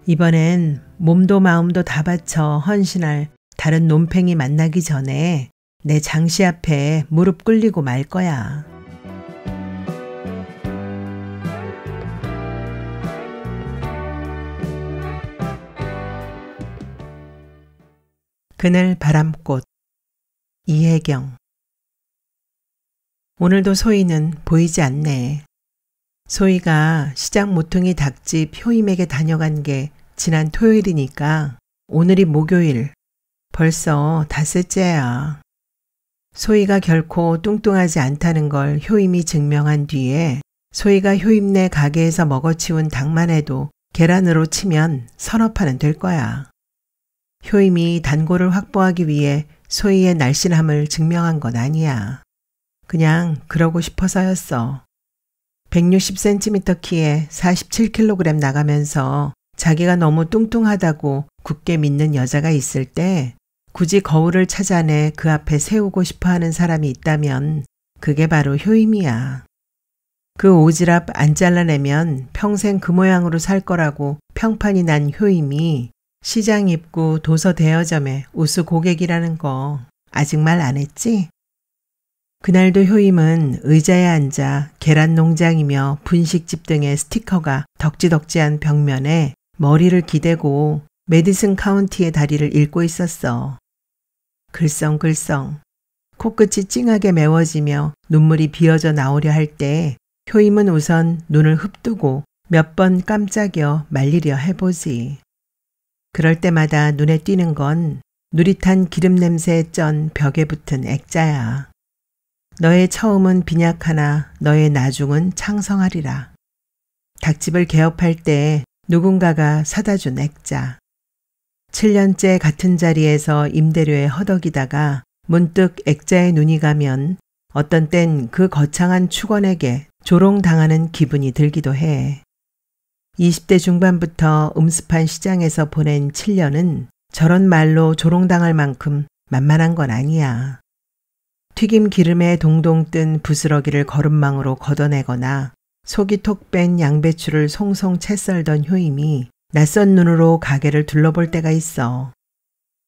이번엔 몸도 마음도 다 바쳐 헌신할 다른 논팽이 만나기 전에 내 장씨 앞에 무릎 꿇리고 말 거야. 그늘 바람꽃. 이혜경. 오늘도 소희는 보이지 않네. 소희가 시장 모퉁이 닭집 효임에게 다녀간 게 지난 토요일이니까 오늘이 목요일. 벌써 닷새째야. 소희가 결코 뚱뚱하지 않다는 걸 효임이 증명한 뒤에 소희가 효임네 가게에서 먹어치운 닭만 해도 계란으로 치면 서너 판은 될 거야. 효임이 단골을 확보하기 위해 소희의 날씬함을 증명한 건 아니야. 그냥 그러고 싶어서였어. 160cm 키에 47kg 나가면서 자기가 너무 뚱뚱하다고 굳게 믿는 여자가 있을 때 굳이 거울을 찾아내 그 앞에 세우고 싶어하는 사람이 있다면 그게 바로 효임이야. 그 오지랖 안 잘라내면 평생 그 모양으로 살 거라고 평판이 난 효임이 시장 입구 도서 대여점의 우수 고객이라는 거 아직 말 안 했지? 그날도 효임은 의자에 앉아 계란 농장이며 분식집 등의 스티커가 덕지덕지한 벽면에 머리를 기대고 메디슨 카운티의 다리를 읽고 있었어. 글썽글썽. 코끝이 찡하게 메워지며 눈물이 비어져 나오려 할 때 효임은 우선 눈을 흡뜨고 몇 번 깜짝여 말리려 해보지. 그럴 때마다 눈에 띄는 건 누릿한 기름 냄새에 쩐 벽에 붙은 액자야. 너의 처음은 빈약하나 너의 나중은 창성하리라. 닭집을 개업할 때 누군가가 사다 준 액자. 7년째 같은 자리에서 임대료에 허덕이다가 문득 액자에 눈이 가면 어떤 땐 그 거창한 축원에게 조롱당하는 기분이 들기도 해. 20대 중반부터 음습한 시장에서 보낸 7년은 저런 말로 조롱당할 만큼 만만한 건 아니야. 튀김 기름에 동동 뜬 부스러기를 거름망으로 걷어내거나 속이 톡 뺀 양배추를 송송 채 썰던 효임이 낯선 눈으로 가게를 둘러볼 때가 있어.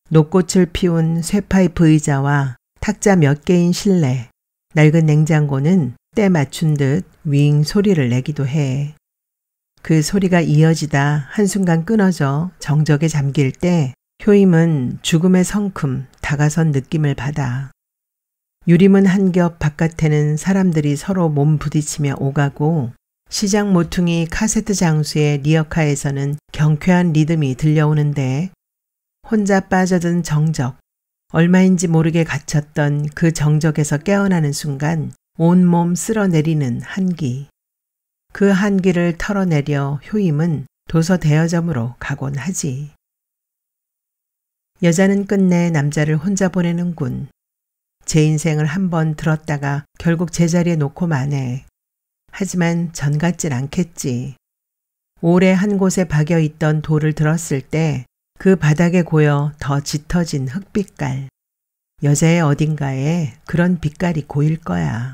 녹꽃을 피운 쇠파이프 의자와 탁자 몇 개인 실내, 낡은 냉장고는 때 맞춘 듯 윙 소리를 내기도 해. 그 소리가 이어지다 한순간 끊어져 정적에 잠길 때 효임은 죽음의 성큼 다가선 느낌을 받아. 유리문 한 겹 바깥에는 사람들이 서로 몸 부딪히며 오가고 시장 모퉁이 카세트 장수의 리어카에서는 경쾌한 리듬이 들려오는데 혼자 빠져든 정적, 얼마인지 모르게 갇혔던 그 정적에서 깨어나는 순간 온몸 쓸어내리는 한기. 그 한기를 털어내려 효임은 도서 대여점으로 가곤 하지. 여자는 끝내 남자를 혼자 보내는군. 제 인생을 한번 들었다가 결국 제자리에 놓고 마네. 하지만 전 같진 않겠지. 오래 한 곳에 박여 있던 돌을 들었을 때 그 바닥에 고여 더 짙어진 흑빛깔. 여자의 어딘가에 그런 빛깔이 고일 거야.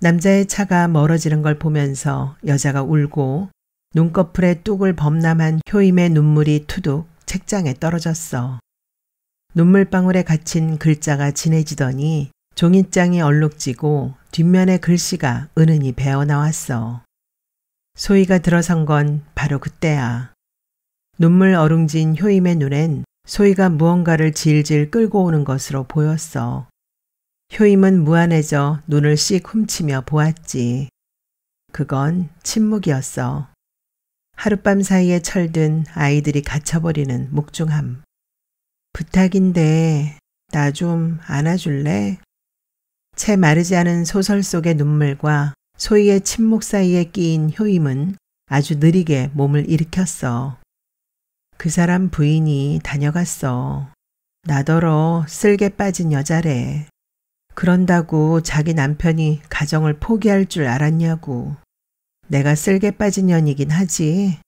남자의 차가 멀어지는 걸 보면서 여자가 울고 눈꺼풀에 뚝을 범람한 효임의 눈물이 투둑 책장에 떨어졌어. 눈물방울에 갇힌 글자가 진해지더니 종이장이 얼룩지고 뒷면의 글씨가 은은히 배어나왔어. 소희가 들어선 건 바로 그때야. 눈물 어룽진 효임의 눈엔 소희가 무언가를 질질 끌고 오는 것으로 보였어. 효임은 무안해져 눈을 씩 훔치며 보았지. 그건 침묵이었어. 하룻밤 사이에 철든 아이들이 갇혀버리는 묵중함. 부탁인데 나 좀 안아줄래? 채 마르지 않은 소설 속의 눈물과 소희의 침묵 사이에 끼인 효임은 아주 느리게 몸을 일으켰어. 그 사람 부인이 다녀갔어. 나더러 쓸개 빠진 여자래. 그런다고 자기 남편이 가정을 포기할 줄 알았냐고. 내가 쓸개 빠진 년이긴 하지.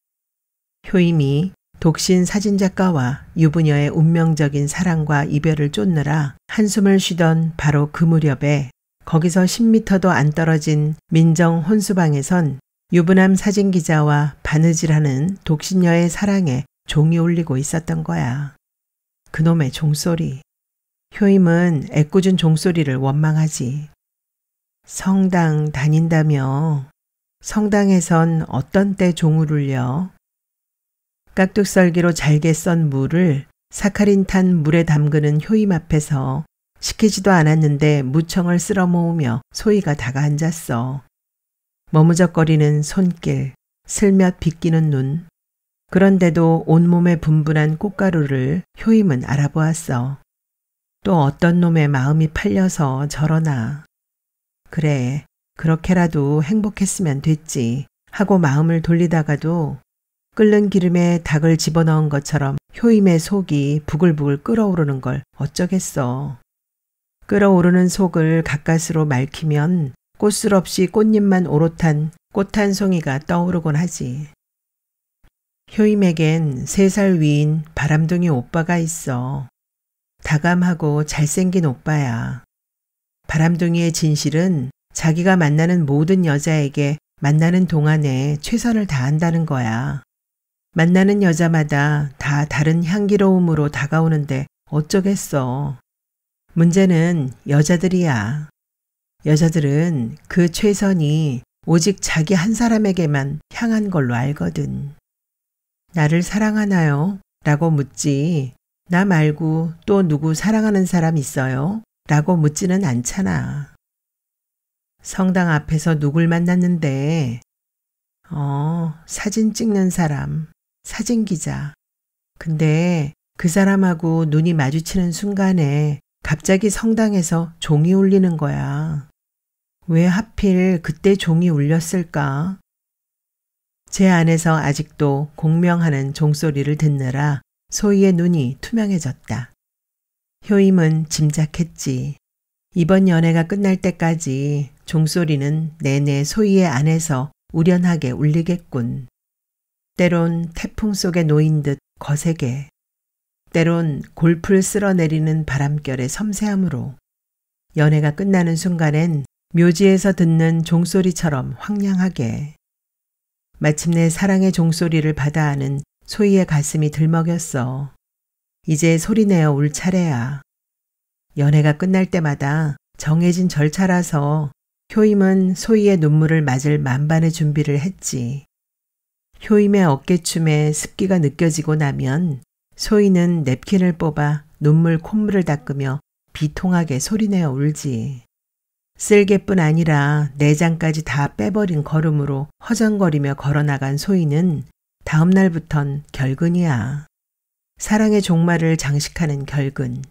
효임이 독신 사진작가와 유부녀의 운명적인 사랑과 이별을 쫓느라 한숨을 쉬던 바로 그 무렵에 거기서 10m도 안 떨어진 민정 혼수방에선 유부남 사진기자와 바느질하는 독신녀의 사랑에 종이 울리고 있었던 거야. 그놈의 종소리. 효임은 애꿎은 종소리를 원망하지. 성당 다닌다며. 성당에선 어떤 때 종을 울려? 깍둑썰기로 잘게 썬 물을 사카린 탄 물에 담그는 효임 앞에서 시키지도 않았는데 무청을 쓸어 모으며 소희가 다가앉았어. 머무적거리는 손길, 슬며t 비끼는 눈. 그런데도 온몸에 분분한 꽃가루를 효임은 알아보았어. 또 어떤 놈의 마음이 팔려서 저러나. 그래, 그렇게라도 행복했으면 됐지 하고 마음을 돌리다가도 끓는 기름에 닭을 집어넣은 것처럼 효임의 속이 부글부글 끓어오르는 걸 어쩌겠어. 끓어오르는 속을 가까스로 말키면 꽃술 없이 꽃잎만 오롯한 꽃 한 송이가 떠오르곤 하지. 효임에겐 3살 위인 바람둥이 오빠가 있어. 다감하고 잘생긴 오빠야. 바람둥이의 진실은 자기가 만나는 모든 여자에게 만나는 동안에 최선을 다한다는 거야. 만나는 여자마다 다 다른 향기로움으로 다가오는데 어쩌겠어. 문제는 여자들이야. 여자들은 그 최선이 오직 자기 한 사람에게만 향한 걸로 알거든. 나를 사랑하나요? 라고 묻지. 나 말고 또 누구 사랑하는 사람 있어요? 라고 묻지는 않잖아. 성당 앞에서 누굴 만났는데? 사진 찍는 사람, 사진기자. 근데 그 사람하고 눈이 마주치는 순간에 갑자기 성당에서 종이 울리는 거야. 왜 하필 그때 종이 울렸을까? 제 안에서 아직도 공명하는 종소리를 듣느라 소희의 눈이 투명해졌다. 효임은 짐작했지. 이번 연애가 끝날 때까지 종소리는 내내 소희의 안에서 우련하게 울리겠군. 때론 태풍 속에 놓인 듯 거세게, 때론 골풀 쓸어내리는 바람결의 섬세함으로 연애가 끝나는 순간엔 묘지에서 듣는 종소리처럼 황량하게. 마침내 사랑의 종소리를 받아 아는 소희의 가슴이 들먹였어. 이제 소리내어 울 차례야. 연애가 끝날 때마다 정해진 절차라서 효임은 소희의 눈물을 맞을 만반의 준비를 했지. 효임의 어깨춤에 습기가 느껴지고 나면 소희는 냅킨을 뽑아 눈물 콧물을 닦으며 비통하게 소리내어 울지. 쓸개뿐 아니라 내장까지 다 빼버린 걸음으로 허전거리며 걸어나간 소희는 다음 날부턴 결근이야. 사랑의 종말을 장식하는 결근.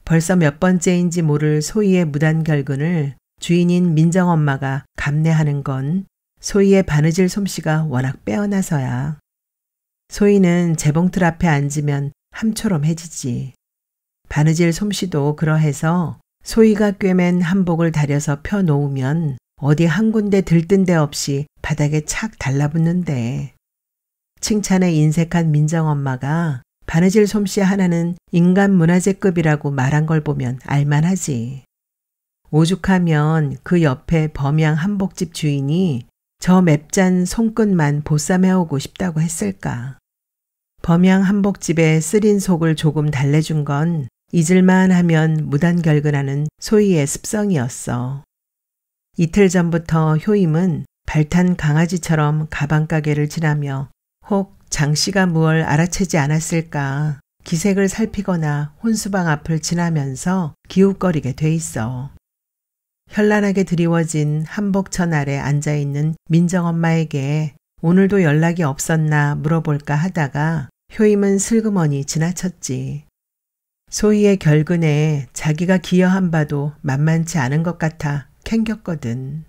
벌써 몇 번째인지 모를 소희의 무단 결근을 주인인 민정엄마가 감내하는 건 소희의 바느질 솜씨가 워낙 빼어나서야. 소희는 재봉틀 앞에 앉으면 함초롬 해지지. 바느질 솜씨도 그러해서 소희가 꿰맨 한복을 다려서 펴놓으면 어디 한 군데 들뜬 데 없이 바닥에 착 달라붙는데. 칭찬에 인색한 민정엄마가 바느질 솜씨 하나는 인간 문화재급이라고 말한 걸 보면 알만하지. 오죽하면 그 옆에 범양 한복집 주인이 저 맵잔 손끝만 보쌈해오고 싶다고 했을까. 범양 한복집에 쓰린 속을 조금 달래준 건 잊을만 하면 무단결근하는 소희의 습성이었어. 이틀 전부터 효임은 발탄 강아지처럼 가방가게를 지나며 혹 장씨가 무얼 알아채지 않았을까 기색을 살피거나 혼수방 앞을 지나면서 기웃거리게 돼 있어. 현란하게 드리워진 한복천 아래 앉아있는 민정엄마에게 오늘도 연락이 없었나 물어볼까 하다가 효임은 슬그머니 지나쳤지. 소희의 결근에 자기가 기여한 바도 만만치 않은 것 같아 캥겼거든.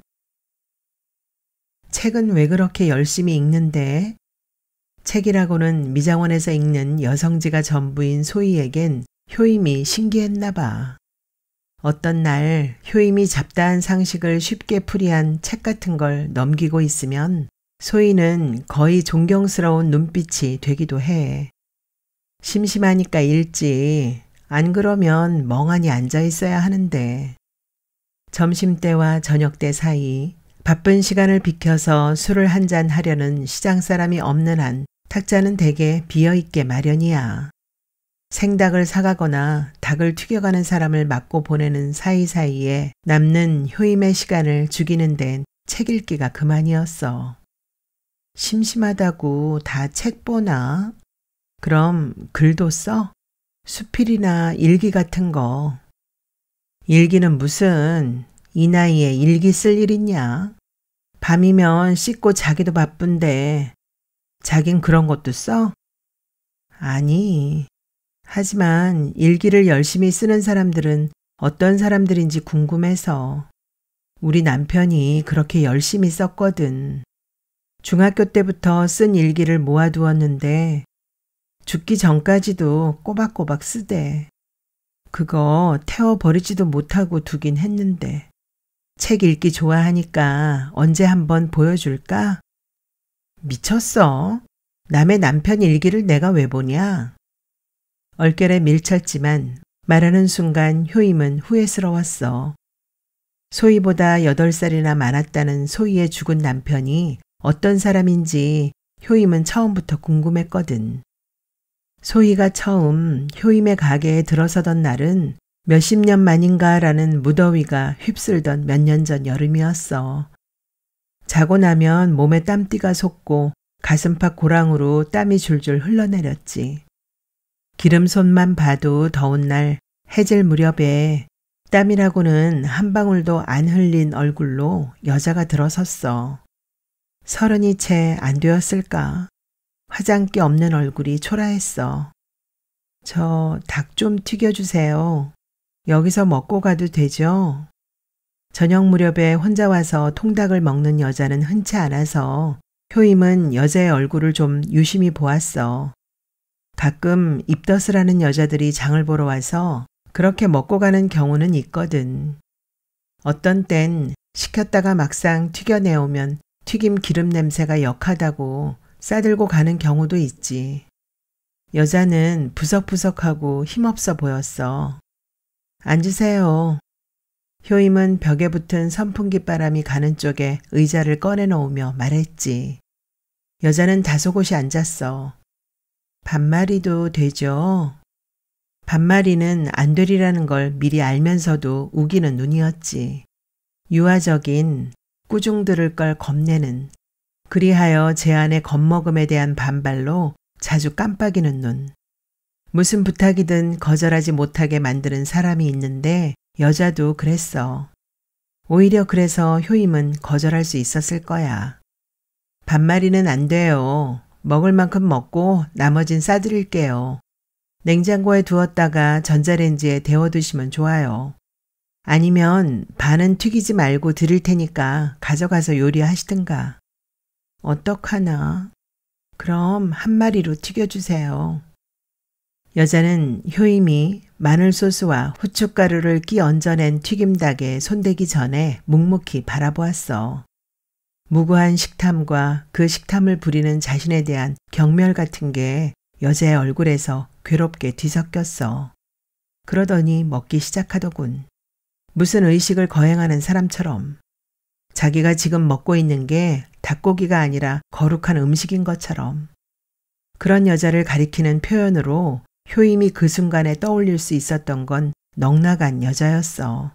책은 왜 그렇게 열심히 읽는데? 책이라고는 미장원에서 읽는 여성지가 전부인 소희에겐 효임이 신기했나 봐. 어떤 날 효임이 잡다한 상식을 쉽게 풀이한 책 같은 걸 넘기고 있으면 소희는 거의 존경스러운 눈빛이 되기도 해. 심심하니까 읽지. 안 그러면 멍하니 앉아 있어야 하는데. 점심때와 저녁때 사이 바쁜 시간을 비켜서 술을 한잔 하려는 시장 사람이 없는 한 탁자는 대개 비어있게 마련이야. 생닭을 사가거나 닭을 튀겨가는 사람을 맞고 보내는 사이사이에 남는 효임의 시간을 죽이는 데는 책 읽기가 그만이었어. 심심하다고 다 책 보나? 그럼 글도 써? 수필이나 일기 같은 거. 일기는 무슨 이 나이에 일기 쓸 일 있냐? 밤이면 씻고 자기도 바쁜데 자긴 그런 것도 써? 아니. 하지만 일기를 열심히 쓰는 사람들은 어떤 사람들인지 궁금해서. 우리 남편이 그렇게 열심히 썼거든. 중학교 때부터 쓴 일기를 모아두었는데 죽기 전까지도 꼬박꼬박 쓰대. 그거 태워버리지도 못하고 두긴 했는데. 책 읽기 좋아하니까 언제 한번 보여줄까? 미쳤어. 남의 남편 일기를 내가 왜 보냐? 얼결에 밀쳤지만 말하는 순간 효임은 후회스러웠어. 소희보다 8살이나 많았다는 소희의 죽은 남편이 어떤 사람인지 효임은 처음부터 궁금했거든. 소희가 처음 효임의 가게에 들어서던 날은 몇십 년 만인가라는 무더위가 휩쓸던 몇 년 전 여름이었어. 자고 나면 몸에 땀띠가 솟고 가슴팍 고랑으로 땀이 줄줄 흘러내렸지. 기름손만 봐도 더운 날 해질 무렵에 땀이라고는 한 방울도 안 흘린 얼굴로 여자가 들어섰어. 30이 채 안 되었을까? 화장기 없는 얼굴이 초라했어. 저 닭 좀 튀겨주세요. 여기서 먹고 가도 되죠? 저녁 무렵에 혼자 와서 통닭을 먹는 여자는 흔치 않아서 효임은 여자의 얼굴을 좀 유심히 보았어. 가끔 입덧을 하는 여자들이 장을 보러 와서 그렇게 먹고 가는 경우는 있거든. 어떤 땐 시켰다가 막상 튀겨내오면 튀김 기름 냄새가 역하다고 싸들고 가는 경우도 있지. 여자는 부석부석하고 힘없어 보였어. 앉으세요. 효임은 벽에 붙은 선풍기 바람이 가는 쪽에 의자를 꺼내놓으며 말했지. 여자는 다소곳이 앉았어. 반말이도 되죠? 반말이는 안 되리라는 걸 미리 알면서도 우기는 눈이었지. 유아적인 꾸중 들을 걸 겁내는, 그리하여 제 안의 겁먹음에 대한 반발로 자주 깜빡이는 눈. 무슨 부탁이든 거절하지 못하게 만드는 사람이 있는데 여자도 그랬어. 오히려 그래서 효임은 거절할 수 있었을 거야. 반말이는 안 돼요. 먹을 만큼 먹고 나머진 싸드릴게요. 냉장고에 두었다가 전자레인지에 데워두시면 좋아요. 아니면 반은 튀기지 말고 드릴 테니까 가져가서 요리하시든가. 어떡하나? 그럼 한 마리로 튀겨주세요. 여자는 효임이 마늘소스와 후춧가루를 끼 얹어낸 튀김닭에 손대기 전에 묵묵히 바라보았어. 무고한 식탐과 그 식탐을 부리는 자신에 대한 경멸 같은 게 여자의 얼굴에서 괴롭게 뒤섞였어. 그러더니 먹기 시작하더군. 무슨 의식을 거행하는 사람처럼. 자기가 지금 먹고 있는 게 닭고기가 아니라 거룩한 음식인 것처럼. 그런 여자를 가리키는 표현으로 효임이 그 순간에 떠올릴 수 있었던 건 넉나간 여자였어.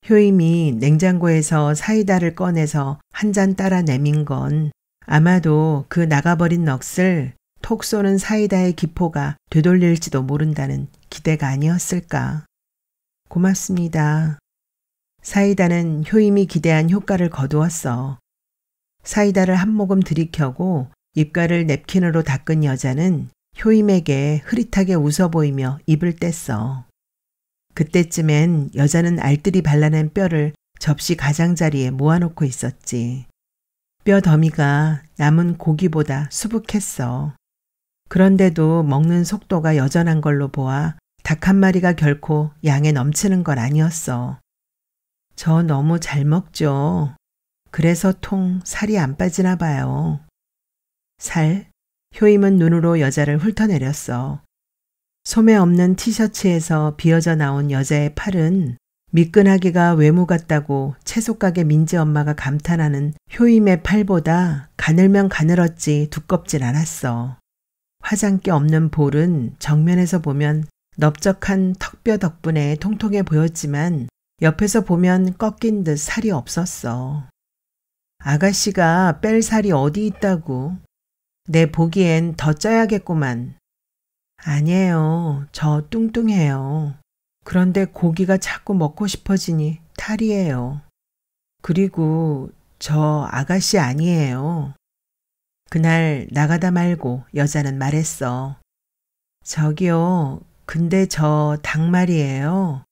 효임이 냉장고에서 사이다를 꺼내서 한 잔 따라 내민 건 아마도 그 나가버린 넋을 톡 쏘는 사이다의 기포가 되돌릴지도 모른다는 기대가 아니었을까. 고맙습니다. 사이다는 효임이 기대한 효과를 거두었어. 사이다를 한 모금 들이켜고 입가를 냅킨으로 닦은 여자는 효임에게 흐릿하게 웃어 보이며 입을 뗐어. 그때쯤엔 여자는 알뜰히 발라낸 뼈를 접시 가장자리에 모아놓고 있었지. 뼈 더미가 남은 고기보다 수북했어. 그런데도 먹는 속도가 여전한 걸로 보아 닭 한 마리가 결코 양에 넘치는 건 아니었어. 저 너무 잘 먹죠. 그래서 통 살이 안 빠지나 봐요. 살? 효임은 눈으로 여자를 훑어내렸어. 소매 없는 티셔츠에서 비어져 나온 여자의 팔은 미끈하기가 외모 같다고 채소가게 민지 엄마가 감탄하는 효임의 팔보다 가늘면 가늘었지 두껍진 않았어. 화장기 없는 볼은 정면에서 보면 넓적한 턱뼈 덕분에 통통해 보였지만 옆에서 보면 꺾인 듯 살이 없었어. 아가씨가 뺄 살이 어디 있다고. 내 보기엔 더 쪄야겠구만. 아니에요. 저 뚱뚱해요. 그런데 고기가 자꾸 먹고 싶어지니 탈이에요. 그리고 저 아가씨 아니에요. 그날 나가다 말고 여자는 말했어. 저기요, 근데 저 닭 말이에요.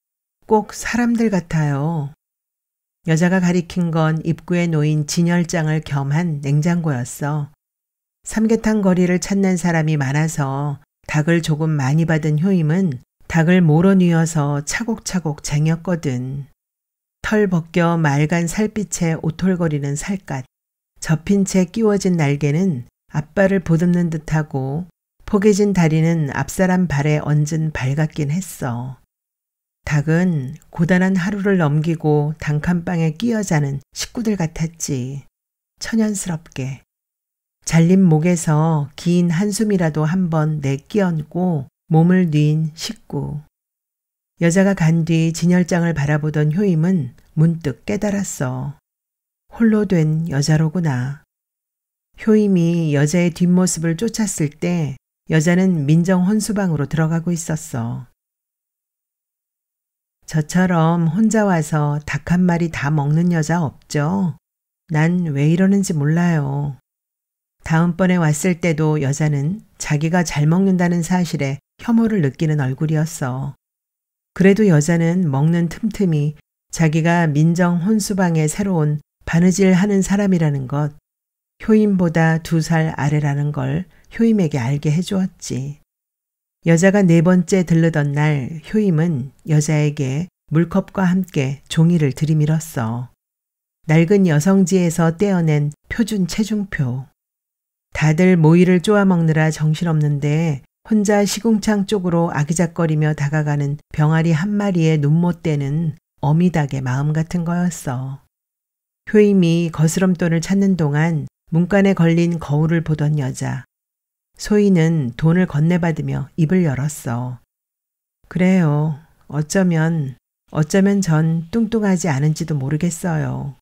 꼭 사람들 같아요. 여자가 가리킨 건 입구에 놓인 진열장을 겸한 냉장고였어. 삼계탕 거리를 찾는 사람이 많아서 닭을 조금 많이 받은 효임은 닭을 모로 뉘어서 차곡차곡 쟁였거든. 털 벗겨 맑은 살빛에 오톨거리는 살갗, 접힌 채 끼워진 날개는 앞발을 보듬는 듯하고 포개진 다리는 앞사람 발에 얹은 발 같긴 했어. 닭은 고단한 하루를 넘기고 단칸방에 끼어 자는 식구들 같았지. 천연스럽게. 잘린 목에서 긴 한숨이라도 한번 내끼얹고 몸을 뉘인 식구. 여자가 간 뒤 진열장을 바라보던 효임은 문득 깨달았어. 홀로 된 여자로구나. 효임이 여자의 뒷모습을 쫓았을 때 여자는 민정 혼수방으로 들어가고 있었어. 저처럼 혼자 와서 닭 한 마리 다 먹는 여자 없죠? 난 왜 이러는지 몰라요. 다음번에 왔을 때도 여자는 자기가 잘 먹는다는 사실에 혐오를 느끼는 얼굴이었어. 그래도 여자는 먹는 틈틈이 자기가 민정 혼수방에 새로운 바느질 하는 사람이라는 것, 효임보다 2살 아래라는 걸 효임에게 알게 해주었지. 여자가 4번째 들르던 날 효임은 여자에게 물컵과 함께 종이를 들이밀었어. 낡은 여성지에서 떼어낸 표준 체중표. 다들 모이를 쪼아 먹느라 정신없는데 혼자 시궁창 쪽으로 아기작거리며 다가가는 병아리 한 마리의 눈못대는 어미닭의 마음 같은 거였어. 효임이 거스름돈을 찾는 동안 문간에 걸린 거울을 보던 여자. 소희는 돈을 건네받으며 입을 열었어. 그래요. 어쩌면 전 뚱뚱하지 않은지도 모르겠어요.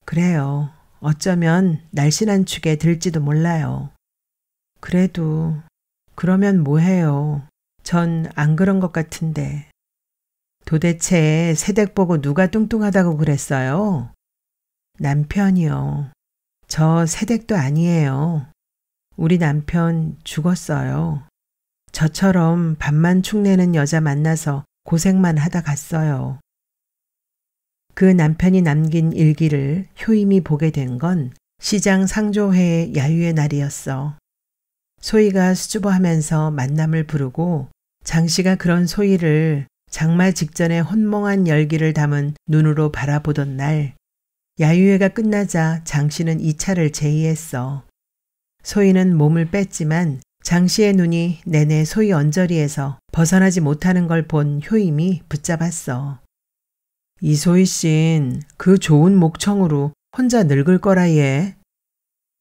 그래요. 어쩌면 날씬한 축에 들지도 몰라요. 그래도 그러면 뭐해요. 전 안 그런 것 같은데. 도대체 새댁 보고 누가 뚱뚱하다고 그랬어요? 남편이요. 저 새댁도 아니에요. 우리 남편 죽었어요. 저처럼 밥만 축내는 여자 만나서 고생만 하다 갔어요. 그 남편이 남긴 일기를 효임이 보게 된 건 시장 상조회의 야유의 날이었어. 소희가 수줍어하면서 만남을 부르고 장씨가 그런 소희를 장마 직전에 혼몽한 열기를 담은 눈으로 바라보던 날, 야유회가 끝나자 장씨는 2차를 제의했어. 소희는 몸을 뺐지만 장씨의 눈이 내내 소희 언저리에서 벗어나지 못하는 걸 본 효임이 붙잡았어. 이소희 씬 그 좋은 목청으로 혼자 늙을 거라 얘.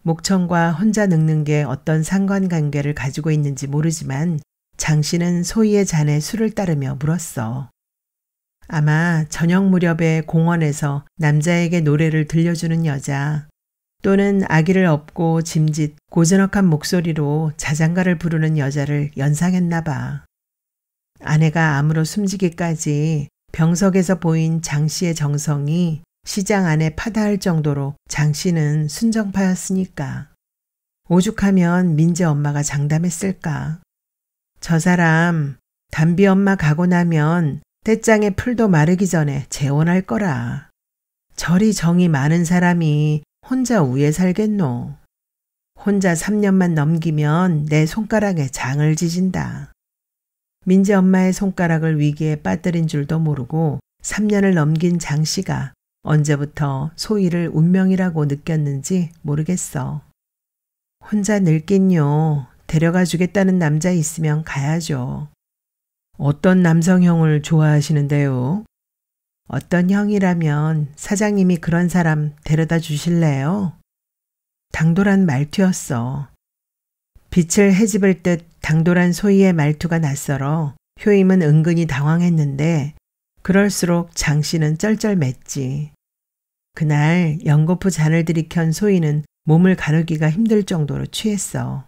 목청과 혼자 늙는 게 어떤 상관관계를 가지고 있는지 모르지만 장씨는 소희의 잔에 술을 따르며 물었어. 아마 저녁 무렵에 공원에서 남자에게 노래를 들려주는 여자, 또는 아기를 업고 짐짓 고즈넉한 목소리로 자장가를 부르는 여자를 연상했나 봐. 아내가 암으로 숨지기까지 병석에서 보인 장씨의 정성이 시장 안에 파다할 정도로 장씨는 순정파였으니까. 오죽하면 민재 엄마가 장담했을까. 저 사람 담비 엄마 가고 나면 떼장에 풀도 마르기 전에 재혼할 거라. 저리 정이 많은 사람이 혼자 우에 살겠노. 혼자 3년만 넘기면 내 손가락에 장을 지진다. 민재 엄마의 손가락을 위기에 빠뜨린 줄도 모르고 3년을 넘긴 장씨가 언제부터 소희를 운명이라고 느꼈는지 모르겠어. 혼자 늙긴요. 데려가 주겠다는 남자 있으면 가야죠. 어떤 남성형을 좋아하시는데요? 어떤 형이라면 사장님이 그런 사람 데려다 주실래요? 당돌한 말투였어. 빛을 헤집을 듯 당돌한 소희의 말투가 낯설어 효임은 은근히 당황했는데 그럴수록 장 씨는 쩔쩔맸지. 그날 연거푸 잔을 들이켠 소희는 몸을 가누기가 힘들 정도로 취했어.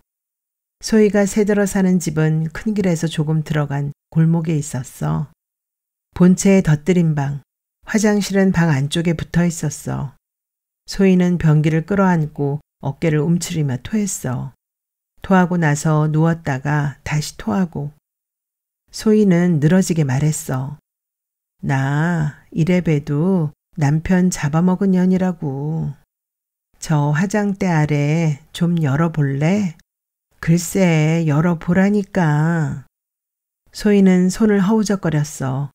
소희가 새들어 사는 집은 큰 길에서 조금 들어간 골목에 있었어. 본체에 덧들인 방, 화장실은 방 안쪽에 붙어 있었어. 소희는 변기를 끌어안고 어깨를 움츠리며 토했어. 토하고 나서 누웠다가 다시 토하고. 소희는 늘어지게 말했어. 나 이래봬도 남편 잡아먹은 년이라고. 저 화장대 아래 좀 열어볼래? 글쎄 열어보라니까. 소희는 손을 허우적거렸어.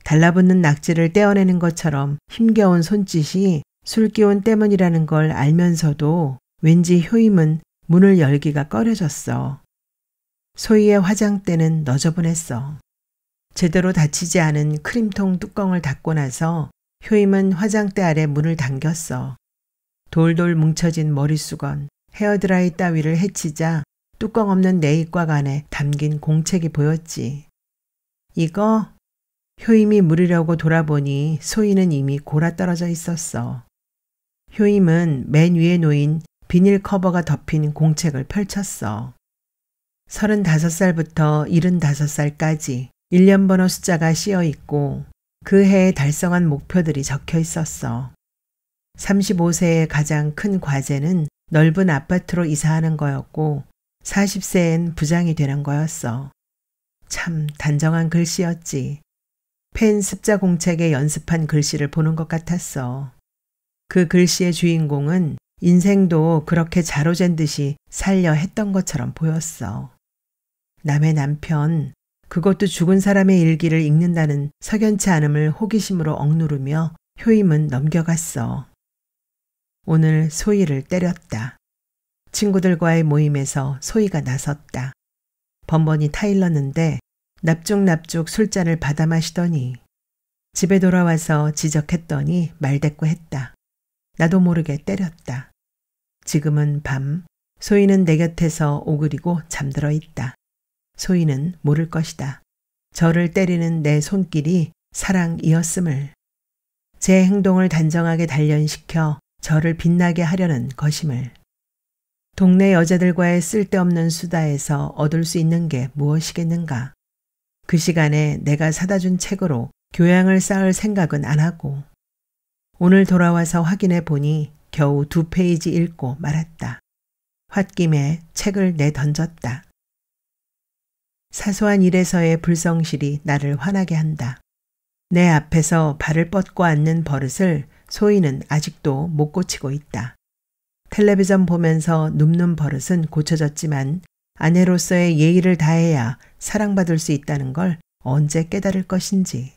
달라붙는 낙지를 떼어내는 것처럼 힘겨운 손짓이 술 기운 때문이라는 걸 알면서도 왠지 효임은 문을 열기가 꺼려졌어. 소희의 화장대는 너저분했어. 제대로 닫히지 않은 크림통 뚜껑을 닫고 나서 효임은 화장대 아래 문을 당겼어. 돌돌 뭉쳐진 머리수건, 헤어드라이 따위를 헤치자 뚜껑 없는 내입곽 안에 담긴 공책이 보였지. 이거? 효임이 물으려고 돌아보니 소희는 이미 골아떨어져 있었어. 효임은 맨 위에 놓인 비닐 커버가 덮인 공책을 펼쳤어. 35살부터 75살까지 1년 번호 숫자가 씌어 있고 그 해에 달성한 목표들이 적혀 있었어. 35세의 가장 큰 과제는 넓은 아파트로 이사하는 거였고 40세엔 부장이 되는 거였어. 참 단정한 글씨였지. 펜 습자 공책에 연습한 글씨를 보는 것 같았어. 그 글씨의 주인공은 인생도 그렇게 자로잰 듯이 살려 했던 것처럼 보였어. 남의 남편, 그것도 죽은 사람의 일기를 읽는다는 석연치 않음을 호기심으로 억누르며 효임은 넘겨갔어. 오늘 소희를 때렸다. 친구들과의 모임에서 소희가 나섰다. 번번이 타일렀는데 납죽납죽 술잔을 받아 마시더니 집에 돌아와서 지적했더니 말대꾸했다. 나도 모르게 때렸다. 지금은 밤, 소희는 내 곁에서 오그리고 잠들어 있다. 소희는 모를 것이다. 저를 때리는 내 손길이 사랑이었음을. 제 행동을 단정하게 단련시켜 저를 빛나게 하려는 것임을. 동네 여자들과의 쓸데없는 수다에서 얻을 수 있는 게 무엇이겠는가. 그 시간에 내가 사다 준 책으로 교양을 쌓을 생각은 안 하고. 오늘 돌아와서 확인해 보니 겨우 2페이지 읽고 말았다. 홧김에 책을 내던졌다. 사소한 일에서의 불성실이 나를 화나게 한다. 내 앞에서 발을 뻗고 앉는 버릇을 소희는 아직도 못 고치고 있다. 텔레비전 보면서 눕는 버릇은 고쳐졌지만 아내로서의 예의를 다해야 사랑받을 수 있다는 걸 언제 깨달을 것인지.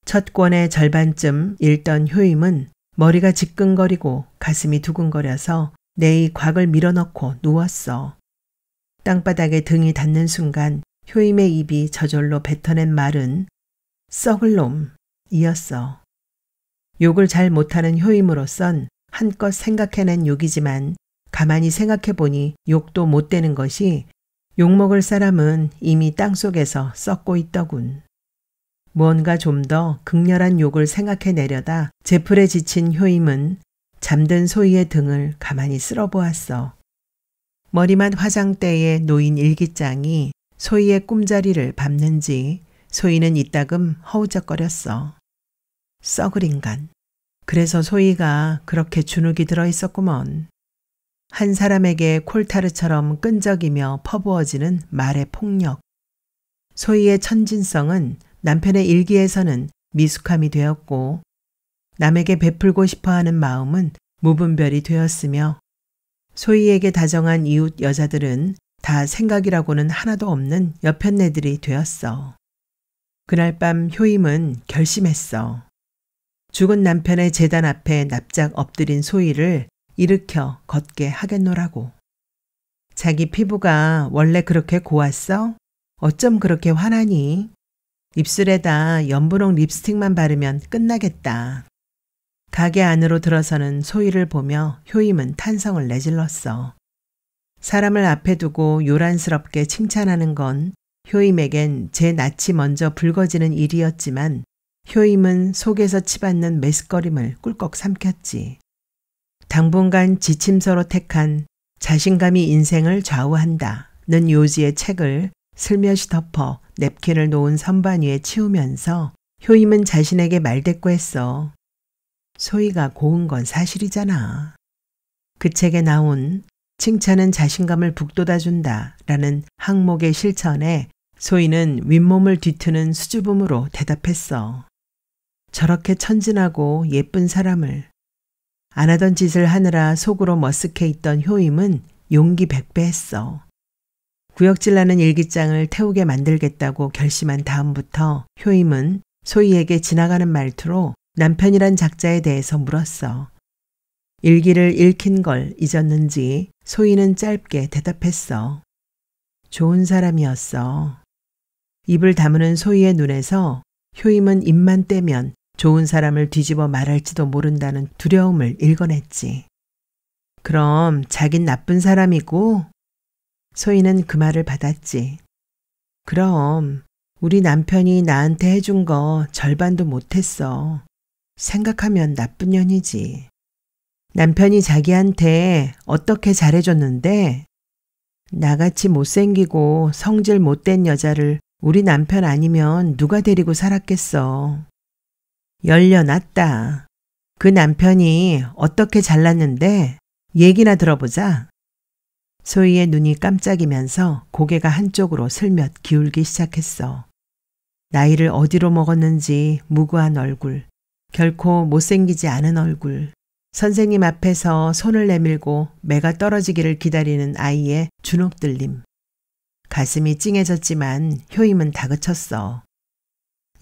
첫 권의 절반쯤 읽던 효임은 머리가 지끈거리고 가슴이 두근거려서 내 곽을 밀어넣고 누웠어. 땅바닥에 등이 닿는 순간 효임의 입이 저절로 뱉어낸 말은 썩을 놈이었어. 욕을 잘 못하는 효임으로선 한껏 생각해낸 욕이지만 가만히 생각해보니 욕도 못 되는 것이 욕먹을 사람은 이미 땅속에서 썩고 있더군. 무언가 좀 더 극렬한 욕을 생각해내려다 제풀에 지친 효임은 잠든 소희의 등을 가만히 쓸어보았어. 머리만 화장대에 놓인 일기장이 소희의 꿈자리를 밟는지 소희는 이따금 허우적거렸어. 썩을 인간. 그래서 소희가 그렇게 주눅이 들어 있었구먼. 한 사람에게 콜타르처럼 끈적이며 퍼부어지는 말의 폭력. 소희의 천진성은 남편의 일기에서는 미숙함이 되었고 남에게 베풀고 싶어하는 마음은 무분별이 되었으며 소희에게 다정한 이웃 여자들은 다 생각이라고는 하나도 없는 여편네들이 되었어. 그날 밤 효임은 결심했어. 죽은 남편의 제단 앞에 납작 엎드린 소희를 일으켜 걷게 하겠노라고. 자기 피부가 원래 그렇게 고왔어? 어쩜 그렇게 화나니? 입술에다 연분홍 립스틱만 바르면 끝나겠다. 가게 안으로 들어서는 소희를 보며 효임은 탄성을 내질렀어. 사람을 앞에 두고 요란스럽게 칭찬하는 건 효임에겐 제 낯이 먼저 붉어지는 일이었지만 효임은 속에서 치받는 메스꺼림을 꿀꺽 삼켰지. 당분간 지침서로 택한 자신감이 인생을 좌우한다는 요지의 책을 슬며시 덮어 냅킨을 놓은 선반 위에 치우면서 효임은 자신에게 말대꾸했어. 소희가 고운 건 사실이잖아. 그 책에 나온 칭찬은 자신감을 북돋아준다 라는 항목의 실천에 소희는 윗몸을 뒤트는 수줍음으로 대답했어. 저렇게 천진하고 예쁜 사람을. 안 하던 짓을 하느라 속으로 머쓱해 있던 효임은 용기 백배했어. 구역질나는 일기장을 태우게 만들겠다고 결심한 다음부터 효임은 소희에게 지나가는 말투로 남편이란 작자에 대해서 물었어. 일기를 읽힌 걸 잊었는지 소희는 짧게 대답했어. 좋은 사람이었어. 입을 다무는 소희의 눈에서 효임은 입만 떼면 좋은 사람을 뒤집어 말할지도 모른다는 두려움을 읽어냈지. 그럼 자긴 나쁜 사람이고? 소희는 그 말을 받았지. 그럼 우리 남편이 나한테 해준 거 절반도 못했어. 생각하면 나쁜 년이지. 남편이 자기한테 어떻게 잘해줬는데? 나같이 못생기고 성질 못된 여자를 우리 남편 아니면 누가 데리고 살았겠어. 열려놨다. 그 남편이 어떻게 잘났는데 얘기나 들어보자. 소희의 눈이 깜짝이면서 고개가 한쪽으로 슬며t 기울기 시작했어. 나이를 어디로 먹었는지 무구한 얼굴, 결코 못생기지 않은 얼굴, 선생님 앞에서 손을 내밀고 매가 떨어지기를 기다리는 아이의 주눅들림. 가슴이 찡해졌지만 효임은 다그쳤어.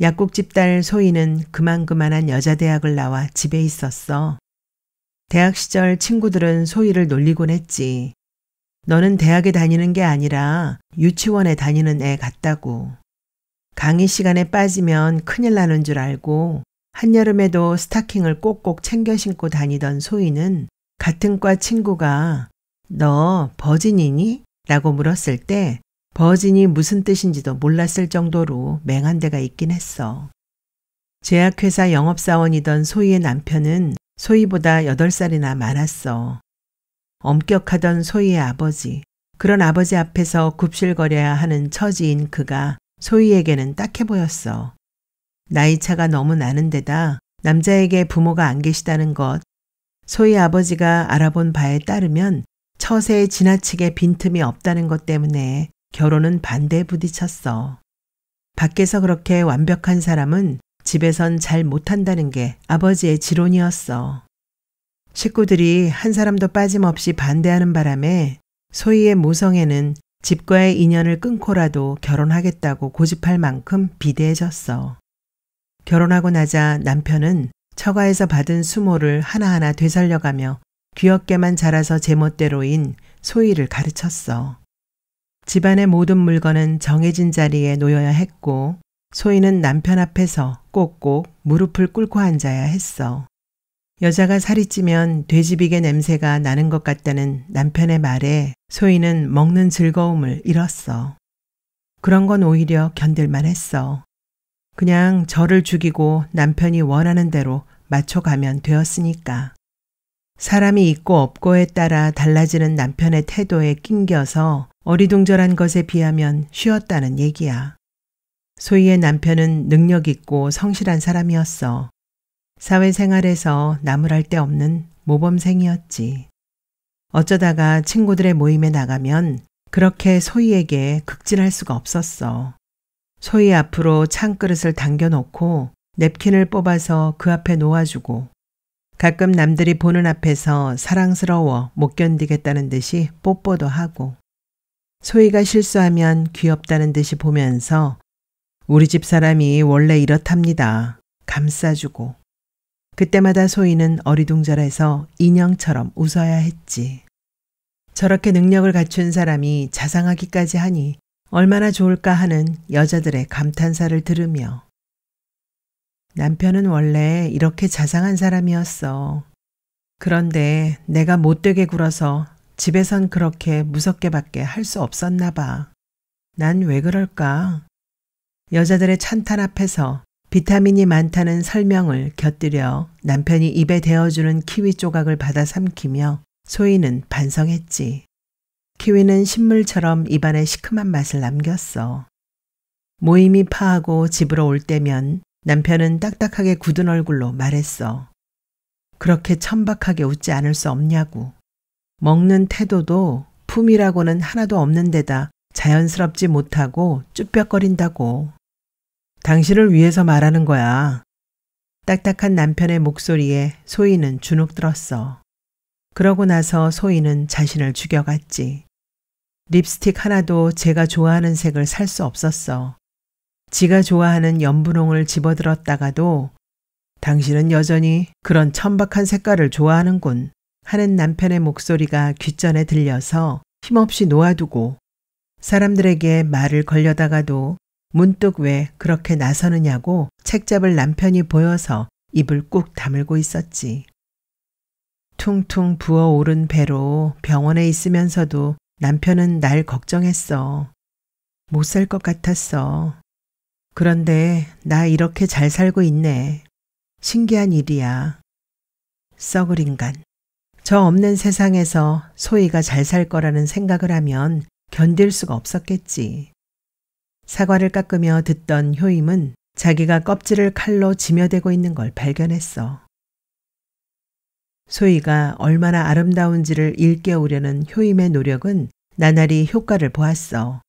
약국집 딸 소희는 그만한 여자대학을 나와 집에 있었어. 대학 시절 친구들은 소희를 놀리곤 했지. 너는 대학에 다니는 게 아니라 유치원에 다니는 애 같다고. 강의 시간에 빠지면 큰일 나는 줄 알고 한여름에도 스타킹을 꼭꼭 챙겨 신고 다니던 소희는 같은 과 친구가 너 버진이니? 라고 물었을 때 버진이 무슨 뜻인지도 몰랐을 정도로 맹한 데가 있긴 했어. 제약회사 영업사원이던 소희의 남편은 소희보다 8살이나 많았어. 엄격하던 소희의 아버지, 그런 아버지 앞에서 굽실거려야 하는 처지인 그가 소희에게는 딱해 보였어. 나이차가 너무 나는 데다 남자에게 부모가 안 계시다는 것, 소희 아버지가 알아본 바에 따르면 처세에 지나치게 빈틈이 없다는 것 때문에 결혼은 반대에 부딪혔어. 밖에서 그렇게 완벽한 사람은 집에선 잘 못한다는 게 아버지의 지론이었어. 식구들이 한 사람도 빠짐없이 반대하는 바람에 소희의 모성애는 집과의 인연을 끊고라도 결혼하겠다고 고집할 만큼 비대해졌어. 결혼하고 나자 남편은 처가에서 받은 수모를 하나하나 되살려가며 귀엽게만 자라서 제멋대로인 소희를 가르쳤어. 집안의 모든 물건은 정해진 자리에 놓여야 했고 소희는 남편 앞에서 꼭꼭 무릎을 꿇고 앉아야 했어. 여자가 살이 찌면 돼지비계 냄새가 나는 것 같다는 남편의 말에 소희는 먹는 즐거움을 잃었어. 그런 건 오히려 견딜만 했어. 그냥 저를 죽이고 남편이 원하는 대로 맞춰가면 되었으니까. 사람이 있고 없고에 따라 달라지는 남편의 태도에 낑겨서 어리둥절한 것에 비하면 쉬었다는 얘기야. 소희의 남편은 능력 있고 성실한 사람이었어. 사회생활에서 나무랄 데 없는 모범생이었지. 어쩌다가 친구들의 모임에 나가면 그렇게 소희에게 극진할 수가 없었어. 소희 앞으로 찬그릇을 당겨놓고 냅킨을 뽑아서 그 앞에 놓아주고 가끔 남들이 보는 앞에서 사랑스러워 못 견디겠다는 듯이 뽀뽀도 하고 소희가 실수하면 귀엽다는 듯이 보면서 우리 집 사람이 원래 이렇답니다. 감싸주고 그때마다 소희는 어리둥절해서 인형처럼 웃어야 했지. 저렇게 능력을 갖춘 사람이 자상하기까지 하니 얼마나 좋을까 하는 여자들의 감탄사를 들으며 남편은 원래 이렇게 자상한 사람이었어. 그런데 내가 못되게 굴어서 집에선 그렇게 무섭게밖에 할 수 없었나 봐. 난 왜 그럴까? 여자들의 찬탄 앞에서 비타민이 많다는 설명을 곁들여 남편이 입에 대어주는 키위 조각을 받아 삼키며 소희는 반성했지. 키위는 신물처럼 입안에 시큼한 맛을 남겼어. 모임이 파하고 집으로 올 때면 남편은 딱딱하게 굳은 얼굴로 말했어. 그렇게 천박하게 웃지 않을 수 없냐고. 먹는 태도도 품이라고는 하나도 없는 데다 자연스럽지 못하고 쭈뼛거린다고. 당신을 위해서 말하는 거야. 딱딱한 남편의 목소리에 소희는 주눅 들었어. 그러고 나서 소희는 자신을 죽여갔지. 립스틱 하나도 제가 좋아하는 색을 살 수 없었어. 지가 좋아하는 연분홍을 집어들었다가도 당신은 여전히 그런 천박한 색깔을 좋아하는군 하는 남편의 목소리가 귓전에 들려서 힘없이 놓아두고 사람들에게 말을 걸려다가도 문득 왜 그렇게 나서느냐고 책잡을 남편이 보여서 입을 꾹 다물고 있었지. 퉁퉁 부어오른 배로 병원에 있으면서도 남편은 날 걱정했어. 못 살 것 같았어. 그런데 나 이렇게 잘 살고 있네. 신기한 일이야. 썩을 인간. 저 없는 세상에서 소희가 잘 살 거라는 생각을 하면 견딜 수가 없었겠지. 사과를 깎으며 듣던 효임은 자기가 껍질을 칼로 지며대고 있는 걸 발견했어. 소희가 얼마나 아름다운지를 일깨우려는 효임의 노력은 나날이 효과를 보았어.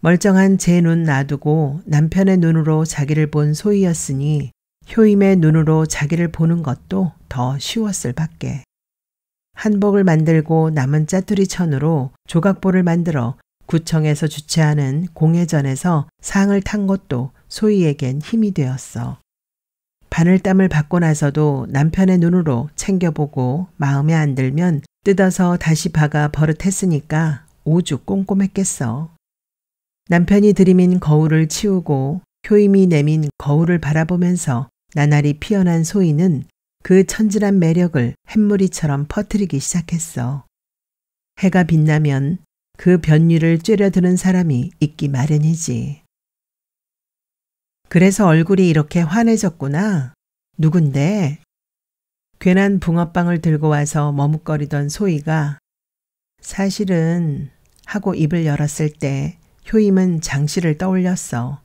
멀쩡한 제 눈 놔두고 남편의 눈으로 자기를 본 소희였으니 효임의 눈으로 자기를 보는 것도 더 쉬웠을 밖에. 한복을 만들고 남은 짜투리 천으로 조각볼을 만들어 구청에서 주최하는 공예전에서 상을 탄 것도 소희에겐 힘이 되었어. 바늘땀을 받고 나서도 남편의 눈으로 챙겨보고 마음에 안 들면 뜯어서 다시 박아 버릇했으니까 오죽 꼼꼼했겠어. 남편이 들이민 거울을 치우고 효임이 내민 거울을 바라보면서 나날이 피어난 소희는 그 천진한 매력을 햇무리처럼 퍼뜨리기 시작했어. 해가 빛나면 그 변위를 쬐려드는 사람이 있기 마련이지. 그래서 얼굴이 이렇게 환해졌구나. 누군데? 괜한 붕어빵을 들고 와서 머뭇거리던 소희가 사실은 하고 입을 열었을 때 효임은 장씨를 떠올렸어.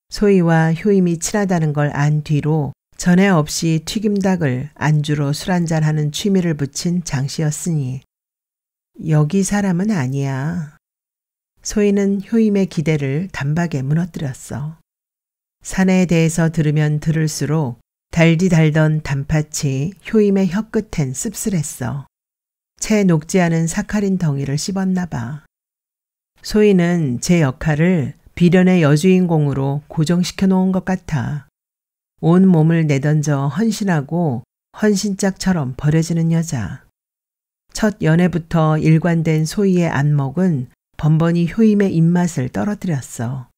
소희와 효임이 친하다는 걸 안 뒤로 전에 없이 튀김닭을 안주로 술 한잔하는 취미를 붙인 장씨였으니 여기 사람은 아니야. 소희는 효임의 기대를 단박에 무너뜨렸어. 사내에 대해서 들으면 들을수록 달디 달던 단팥이 효임의 혀끝엔 씁쓸했어. 채 녹지 않은 사카린 덩이를 씹었나 봐. 소희는 제 역할을 비련의 여주인공으로 고정시켜 놓은 것 같아. 온 몸을 내던져 헌신하고 헌신짝처럼 버려지는 여자. 첫 연애부터 일관된 소희의 안목은 번번이 효임의 입맛을 떨어뜨렸어.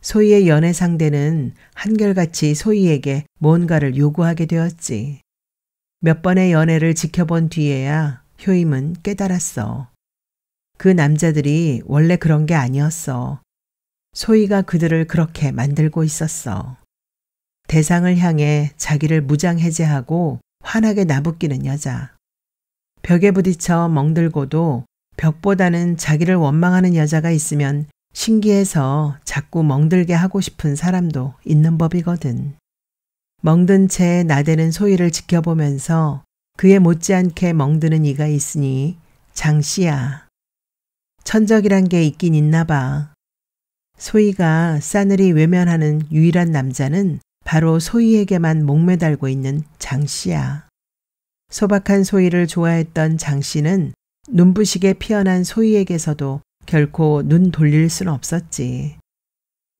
소희의 연애 상대는 한결같이 소희에게 뭔가를 요구하게 되었지. 몇 번의 연애를 지켜본 뒤에야 효임은 깨달았어. 그 남자들이 원래 그런 게 아니었어. 소희가 그들을 그렇게 만들고 있었어. 대상을 향해 자기를 무장해제하고 환하게 나부끼는 여자. 벽에 부딪혀 멍들고도 벽보다는 자기를 원망하는 여자가 있으면 신기해서 자꾸 멍들게 하고 싶은 사람도 있는 법이거든. 멍든 채 나대는 소희를 지켜보면서 그에 못지않게 멍드는 이가 있으니 장씨야. 천적이란 게 있긴 있나 봐. 소희가 싸늘히 외면하는 유일한 남자는 바로 소희에게만 목매달고 있는 장씨야. 소박한 소희를 좋아했던 장씨는 눈부시게 피어난 소희에게서도 결코 눈 돌릴 순 없었지.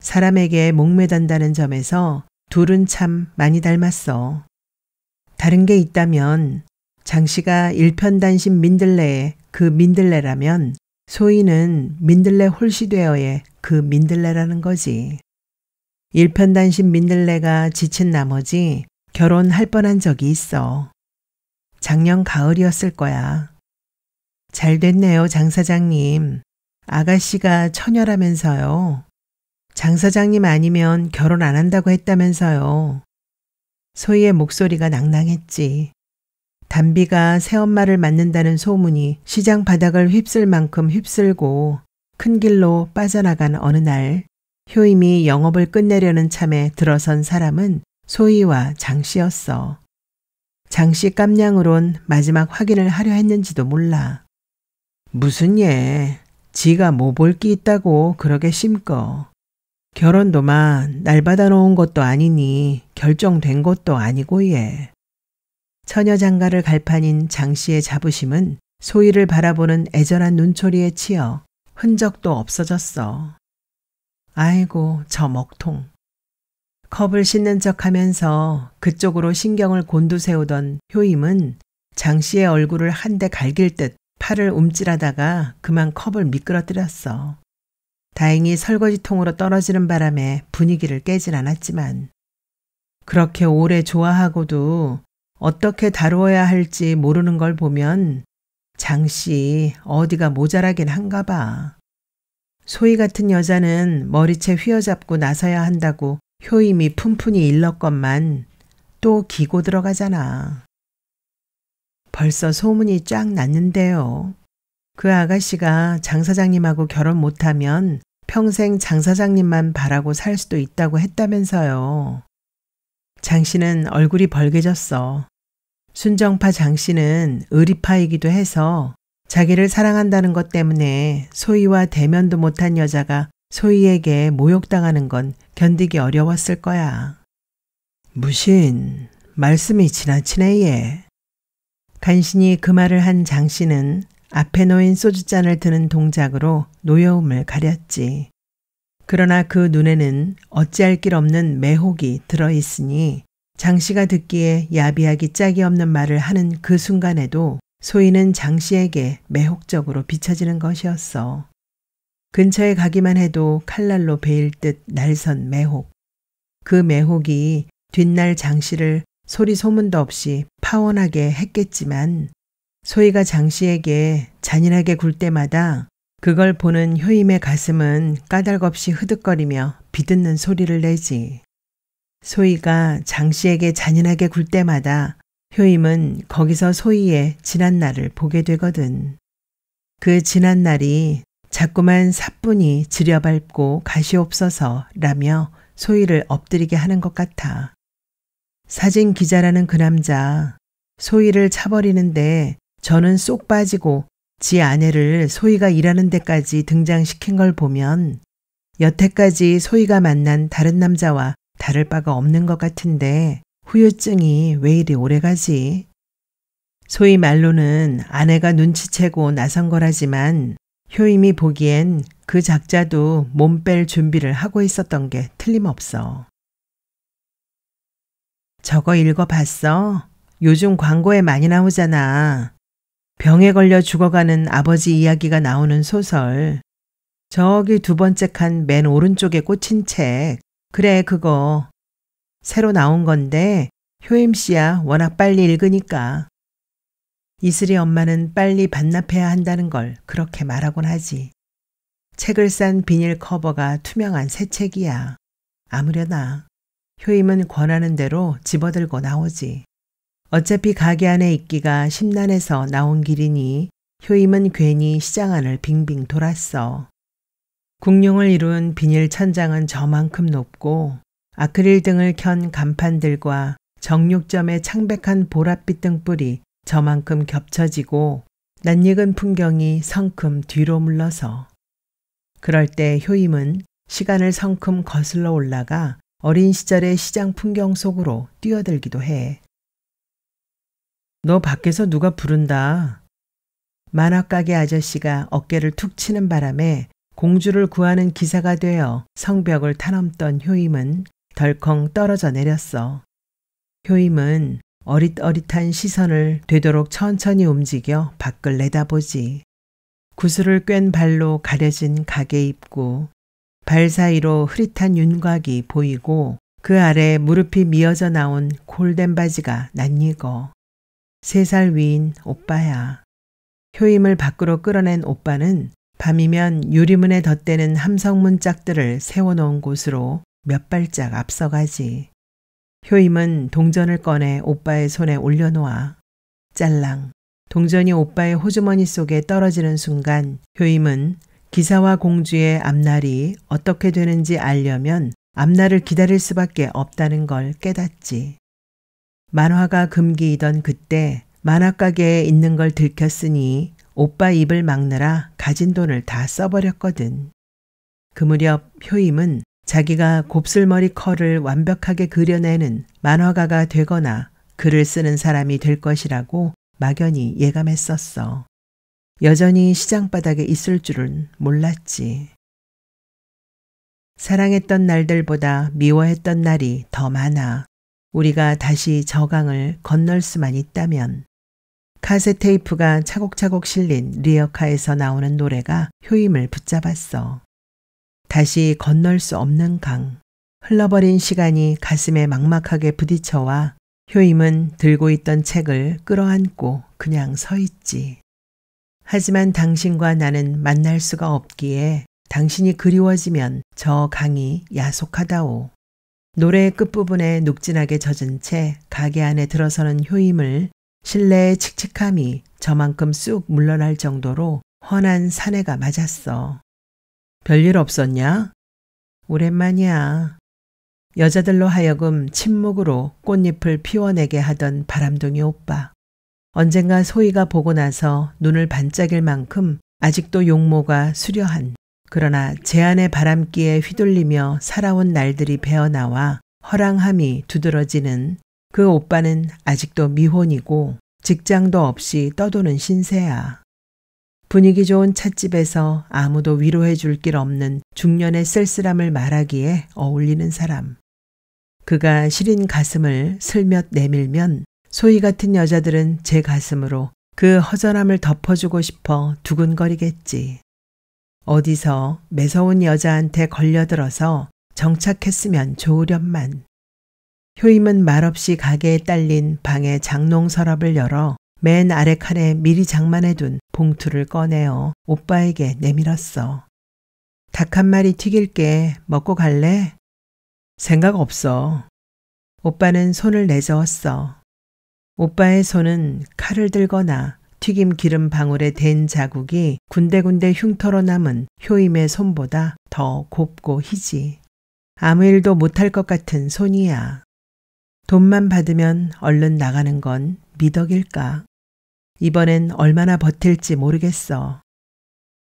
사람에게 목매단다는 점에서 둘은 참 많이 닮았어. 다른 게 있다면 장씨가 일편단심 민들레의 그 민들레라면 소희는 민들레 홀시되어의 그 민들레라는 거지. 일편단심 민들레가 지친 나머지 결혼할 뻔한 적이 있어. 작년 가을이었을 거야. 잘 됐네요, 장 사장님. 아가씨가 처녀라면서요. 장 사장님 아니면 결혼 안 한다고 했다면서요. 소희의 목소리가 낭낭했지. 담비가 새엄마를 맞는다는 소문이 시장 바닥을 휩쓸 만큼 휩쓸고 큰 길로 빠져나간 어느 날 효임이 영업을 끝내려는 참에 들어선 사람은 소희와 장씨였어. 장씨 깜냥으론 마지막 확인을 하려 했는지도 몰라. 무슨 예, 지가 뭐 볼 게 있다고 그러게 심꺼. 결혼도만 날 받아놓은 것도 아니니 결정된 것도 아니고 예. 처녀장가를 갈판인 장씨의 자부심은 소희를 바라보는 애절한 눈초리에 치여 흔적도 없어졌어. 아이고 저 먹통. 컵을 씻는 척하면서 그쪽으로 신경을 곤두세우던 효임은 장씨의 얼굴을 한 대 갈길 듯 팔을 움찔하다가 그만 컵을 미끄러뜨렸어. 다행히 설거지통으로 떨어지는 바람에 분위기를 깨진 않았지만 그렇게 오래 좋아하고도 어떻게 다루어야 할지 모르는 걸 보면 장씨 어디가 모자라긴 한가 봐. 소희 같은 여자는 머리채 휘어잡고 나서야 한다고 효임이 푼푼히 일렀건만 또 기고 들어가잖아. 벌써 소문이 쫙 났는데요. 그 아가씨가 장 사장님하고 결혼 못하면 평생 장 사장님만 바라고 살 수도 있다고 했다면서요. 장 씨는 얼굴이 벌개졌어. 순정파 장 씨는 의리파이기도 해서 자기를 사랑한다는 것 때문에 소희와 대면도 못한 여자가 소희에게 모욕당하는 건 견디기 어려웠을 거야. 무신, 말씀이 지나치네 얘. 간신히 그 말을 한 장 씨는 앞에 놓인 소주잔을 드는 동작으로 노여움을 가렸지. 그러나 그 눈에는 어찌할 길 없는 매혹이 들어있으니 장 씨가 듣기에 야비하기 짝이 없는 말을 하는 그 순간에도 소희는 장 씨에게 매혹적으로 비춰지는 것이었어. 근처에 가기만 해도 칼날로 베일 듯 날선 매혹. 그 매혹이 뒷날 장 씨를 소리 소문도 없이 파원하게 했겠지만 소희가 장 씨에게 잔인하게 굴 때마다 그걸 보는 효임의 가슴은 까닭없이 흐득거리며 비듣는 소리를 내지. 소희가 장 씨에게 잔인하게 굴 때마다 효임은 거기서 소희의 지난 날을 보게 되거든. 그 지난 날이 자꾸만 사뿐히 지려밟고 가시옵소서라며 소희를 엎드리게 하는 것 같아. 사진 기자라는 그 남자, 소희를 차버리는데 저는 쏙 빠지고 지 아내를 소희가 일하는 데까지 등장시킨 걸 보면 여태까지 소희가 만난 다른 남자와 다를 바가 없는 것 같은데 후유증이 왜 이리 오래가지? 소희 말로는 아내가 눈치채고 나선 거라지만 효임이 보기엔 그 작자도 몸 뺄 준비를 하고 있었던 게 틀림없어. 저거 읽어봤어? 요즘 광고에 많이 나오잖아. 병에 걸려 죽어가는 아버지 이야기가 나오는 소설. 저기 두 번째 칸 맨 오른쪽에 꽂힌 책. 그래 그거. 새로 나온 건데 효임 씨야 워낙 빨리 읽으니까. 이슬이 엄마는 빨리 반납해야 한다는 걸 그렇게 말하곤 하지. 책을 싼 비닐 커버가 투명한 새 책이야. 아무려나. 효임은 권하는 대로 집어들고 나오지. 어차피 가게 안에 있기가 심란해서 나온 길이니 효임은 괜히 시장 안을 빙빙 돌았어. 궁룡을 이룬 비닐 천장은 저만큼 높고 아크릴 등을 켠 간판들과 정육점의 창백한 보랏빛 등불이 저만큼 겹쳐지고 낯익은 풍경이 성큼 뒤로 물러서. 그럴 때 효임은 시간을 성큼 거슬러 올라가 어린 시절의 시장 풍경 속으로 뛰어들기도 해. 너 밖에서 누가 부른다. 만화가게 아저씨가 어깨를 툭 치는 바람에 공주를 구하는 기사가 되어 성벽을 타넘던 효임은 덜컹 떨어져 내렸어. 효임은 어릿어릿한 시선을 되도록 천천히 움직여 밖을 내다보지. 구슬을 꿰n 발로 가려진 가게 입구, 발 사이로 흐릿한 윤곽이 보이고 그 아래 무릎이 미어져 나온 골덴 바지가 낯익어. 3살 위인 오빠야. 효임을 밖으로 끌어낸 오빠는 밤이면 유리문에 덧대는 함성문 짝들을 세워놓은 곳으로 몇 발짝 앞서가지. 효임은 동전을 꺼내 오빠의 손에 올려놓아. 짤랑. 동전이 오빠의 호주머니 속에 떨어지는 순간 효임은 기사와 공주의 앞날이 어떻게 되는지 알려면 앞날을 기다릴 수밖에 없다는 걸 깨닫지. 만화가 금기이던 그때 만화가게에 있는 걸 들켰으니 오빠 입을 막느라 가진 돈을 다 써버렸거든. 그 무렵 효임은 자기가 곱슬머리 컬을 완벽하게 그려내는 만화가가 되거나 글을 쓰는 사람이 될 것이라고 막연히 예감했었어. 여전히 시장바닥에 있을 줄은 몰랐지. 사랑했던 날들보다 미워했던 날이 더 많아. 우리가 다시 저 강을 건널 수만 있다면. 카세테이프가 차곡차곡 실린 리어카에서 나오는 노래가 효임을 붙잡았어. 다시 건널 수 없는 강. 흘러버린 시간이 가슴에 막막하게 부딪혀와 효임은 들고 있던 책을 끌어안고 그냥 서 있지. 하지만 당신과 나는 만날 수가 없기에 당신이 그리워지면 저 강이 야속하다오. 노래의 끝부분에 눅진하게 젖은 채 가게 안에 들어서는 효임을 실내의 칙칙함이 저만큼 쑥 물러날 정도로 훤한 사내가 맞았어. 별일 없었냐? 오랜만이야. 여자들로 하여금 침묵으로 꽃잎을 피워내게 하던 바람둥이 오빠. 언젠가 소희가 보고 나서 눈을 반짝일 만큼 아직도 용모가 수려한, 그러나 제안의 바람기에 휘둘리며 살아온 날들이 배어나와 허랑함이 두드러지는 그 오빠는 아직도 미혼이고 직장도 없이 떠도는 신세야. 분위기 좋은 찻집에서 아무도 위로해 줄 길 없는 중년의 쓸쓸함을 말하기에 어울리는 사람. 그가 시린 가슴을 슬며t 내밀면 소희 같은 여자들은 제 가슴으로 그 허전함을 덮어주고 싶어 두근거리겠지. 어디서 매서운 여자한테 걸려들어서 정착했으면 좋으련만. 효임은 말없이 가게에 딸린 방의 장롱 서랍을 열어 맨 아래 칸에 미리 장만해둔 봉투를 꺼내어 오빠에게 내밀었어. 닭 한 마리 튀길게. 먹고 갈래? 생각 없어. 오빠는 손을 내저었어. 오빠의 손은 칼을 들거나 튀김 기름 방울에 댄 자국이 군데군데 흉터로 남은 효임의 손보다 더 곱고 희지. 아무 일도 못할 것 같은 손이야. 돈만 받으면 얼른 나가는 건 미덕일까. 이번엔 얼마나 버틸지 모르겠어.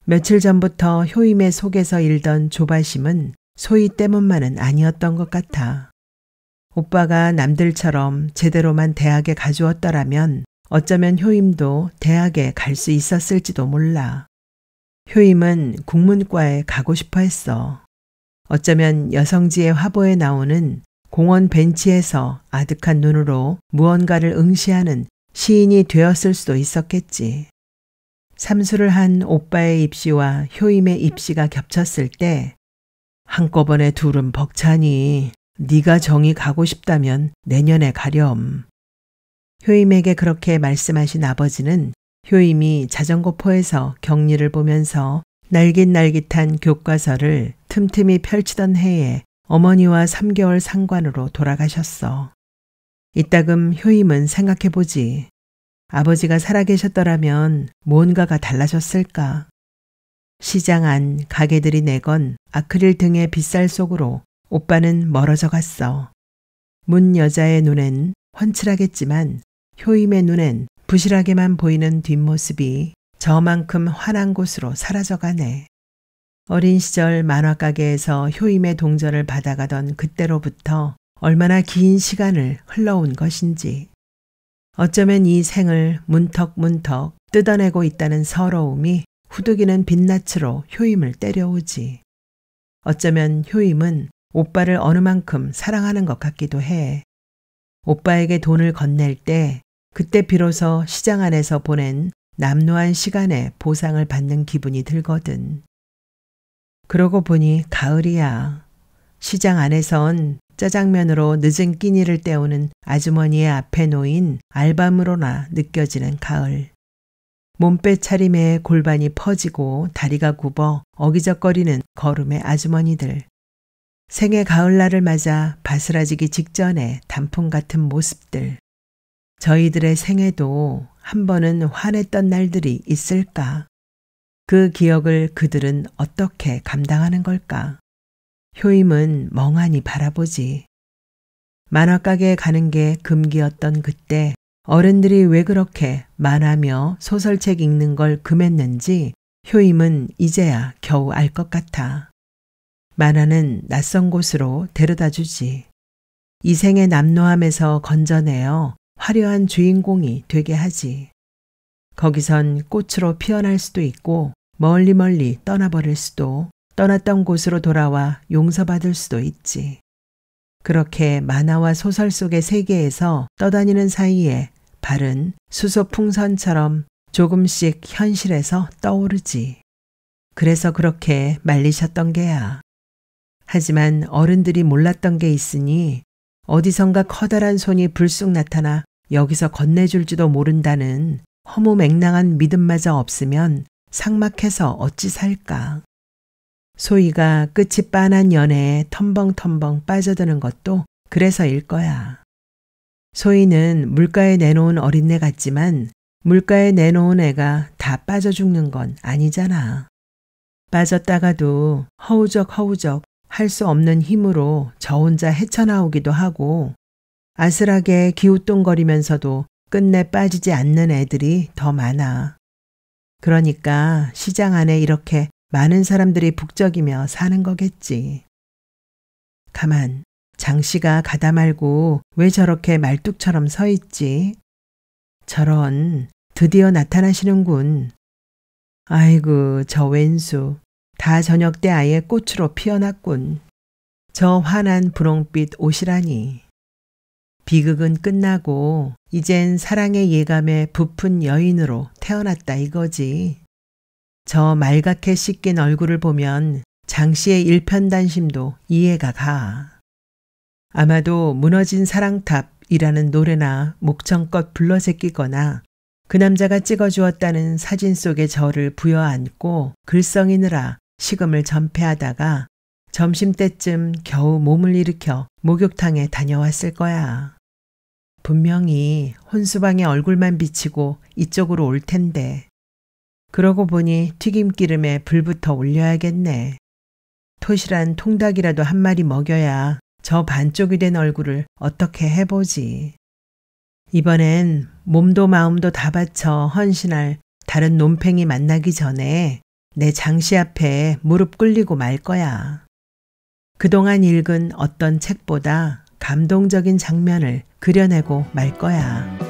며칠 전부터 효임의 속에서 일던 조바심은 소희 때문만은 아니었던 것 같아. 오빠가 남들처럼 제대로만 대학에 가주었더라면 어쩌면 효임도 대학에 갈 수 있었을지도 몰라. 효임은 국문과에 가고 싶어 했어. 어쩌면 여성지의 화보에 나오는 공원 벤치에서 아득한 눈으로 무언가를 응시하는 시인이 되었을 수도 있었겠지. 삼수를 한 오빠의 입시와 효임의 입시가 겹쳤을 때 한꺼번에 둘은 벅차니 네가 정이 가고 싶다면 내년에 가렴. 효임에게 그렇게 말씀하신 아버지는 효임이 자전거포에서 격리를 보면서 날깃날깃한 교과서를 틈틈이 펼치던 해에 어머니와 3개월 상관으로 돌아가셨어. 이따금 효임은 생각해보지. 아버지가 살아계셨더라면 뭔가가 달라졌을까. 시장 안 가게들이 내건 아크릴 등의 빗살 속으로 오빠는 멀어져 갔어. 문 여자의 눈엔 훤칠하겠지만 효임의 눈엔 부실하게만 보이는 뒷모습이 저만큼 환한 곳으로 사라져가네. 어린 시절 만화가게에서 효임의 동전을 받아가던 그때로부터 얼마나 긴 시간을 흘러온 것인지. 어쩌면 이 생을 문턱문턱 뜯어내고 있다는 서러움이 후두기는 빛낯으로 효임을 때려오지. 어쩌면 효임은 오빠를 어느 만큼 사랑하는 것 같기도 해. 오빠에게 돈을 건넬 때 그때 비로소 시장 안에서 보낸 남루한 시간에 보상을 받는 기분이 들거든. 그러고 보니 가을이야. 시장 안에선 짜장면으로 늦은 끼니를 때우는 아주머니의 앞에 놓인 알밤으로나 느껴지는 가을. 몸빼 차림에 골반이 퍼지고 다리가 굽어 어기적거리는 걸음의 아주머니들. 생의 가을날을 맞아 바스라지기 직전에 단풍 같은 모습들. 저희들의 생에도 한 번은 화냈던 날들이 있을까? 그 기억을 그들은 어떻게 감당하는 걸까? 효임은 멍하니 바라보지. 만화가게에 가는 게 금기였던 그때 어른들이 왜 그렇게 만화며 소설책 읽는 걸 금했는지 효임은 이제야 겨우 알 것 같아. 만화는 낯선 곳으로 데려다 주지. 이 생의 남노함에서 건져내어 화려한 주인공이 되게 하지. 거기선 꽃으로 피어날 수도 있고 멀리 멀리 떠나버릴 수도, 떠났던 곳으로 돌아와 용서받을 수도 있지. 그렇게 만화와 소설 속의 세계에서 떠다니는 사이에 발은 수소풍선처럼 조금씩 현실에서 떠오르지. 그래서 그렇게 말리셨던 게야. 하지만 어른들이 몰랐던 게 있으니 어디선가 커다란 손이 불쑥 나타나 여기서 건네줄지도 모른다는 허무맹랑한 믿음마저 없으면 삭막해서 어찌 살까. 소희가 끝이 빤한 연애에 텀벙텀벙 빠져드는 것도 그래서일 거야. 소희는 물가에 내놓은 어린애 같지만 물가에 내놓은 애가 다 빠져 죽는 건 아니잖아. 빠졌다가도 허우적 할 수 없는 힘으로 저 혼자 헤쳐나오기도 하고 아슬하게 기웃동거리면서도 끝내 빠지지 않는 애들이 더 많아. 그러니까 시장 안에 이렇게 많은 사람들이 북적이며 사는 거겠지. 가만, 장씨가 가다 말고 왜 저렇게 말뚝처럼 서 있지? 저런, 드디어 나타나시는군. 아이고, 저 왼수. 다 저녁 때 아예 꽃으로 피어났군. 저 환한 분홍빛 옷이라니. 비극은 끝나고 이젠 사랑의 예감에 부푼 여인으로 태어났다 이거지. 저 말갛게 씻긴 얼굴을 보면 장씨의 일편단심도 이해가 가. 아마도 무너진 사랑탑이라는 노래나 목청껏 불러 제끼거나 그 남자가 찍어주었다는 사진 속의 저를 부여안고 글썽이느라 식음을 전폐하다가 점심때쯤 겨우 몸을 일으켜 목욕탕에 다녀왔을 거야. 분명히 혼수방에 얼굴만 비치고 이쪽으로 올 텐데. 그러고 보니 튀김기름에 불부터 올려야겠네. 토실한 통닭이라도 한 마리 먹여야 저 반쪽이 된 얼굴을 어떻게 해보지. 이번엔 몸도 마음도 다 바쳐 헌신할 다른 논팽이 만나기 전에 내 장씨 앞에 무릎 꿇리고 말 거야. 그동안 읽은 어떤 책보다 감동적인 장면을 그려내고 말 거야.